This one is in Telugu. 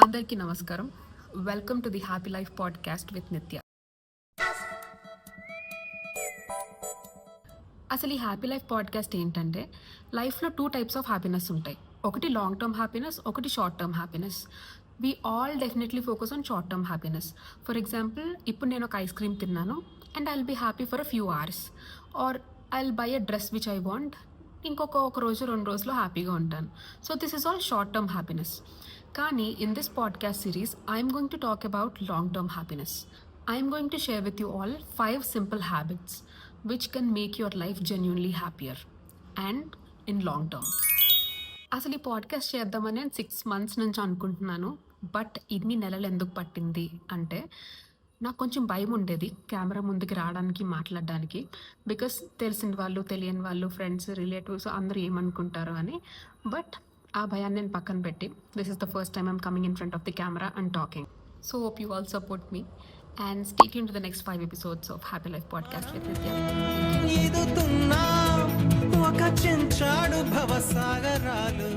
అందరికీ నమస్కారం. Welcome to the happy life podcast with నిత్య. అసలు ఈ హ్యాపీ లైఫ్ పాడ్కాస్ట్ ఏంటంటే, లైఫ్లో 2 టైప్స్ ఆఫ్ హ్యాపీనెస్ ఉంటాయి. ఒకటి లాంగ్ టర్మ్ హ్యాపీనెస్, ఒకటి short term happiness. We all definitely focus on short term happiness. For example, ఇప్పుడు నేను ఒక ఐస్ క్రీమ్ తిన్నాను and I'll be happy for a few hours. Or I'll buy a dress which I want. ఒక రోజు 2 రోజులు హ్యాపీగా ఉంటాను. So this is all short term happiness. కానీ in this podcast series I'm going to talk about long term happiness. I'm going to share with you all 5 simple habits which can make your life genuinely happier and in long term. అసలు ఈ పాడ్కాస్ట్ చేద్దామని నేను 6 months నుంచి అనుకుంటున్నాను. బట్ ఇన్ని నెలలు ఎందుకు పట్టింది అంటే, నాకు కొంచెం భయం ఉండేది కెమెరా ముందుకు రావడానికి, మాట్లాడడానికి. బికాస్ తెలిసిన వాళ్ళు, తెలియని వాళ్ళు, ఫ్రెండ్స్, రిలేటివ్స్ అందరూ ఏమనుకుంటారో అని. బట్ ఆ భయాన్ని నేను పక్కన పెట్టి, this is the first time I'm coming in front of the camera and talking. So hope you all support me and stay tuned to the next 5 episodes of Happy Life Podcast with Nitya. ఈదుతున్నా ఒక చెంచాడు భవసాగరాలు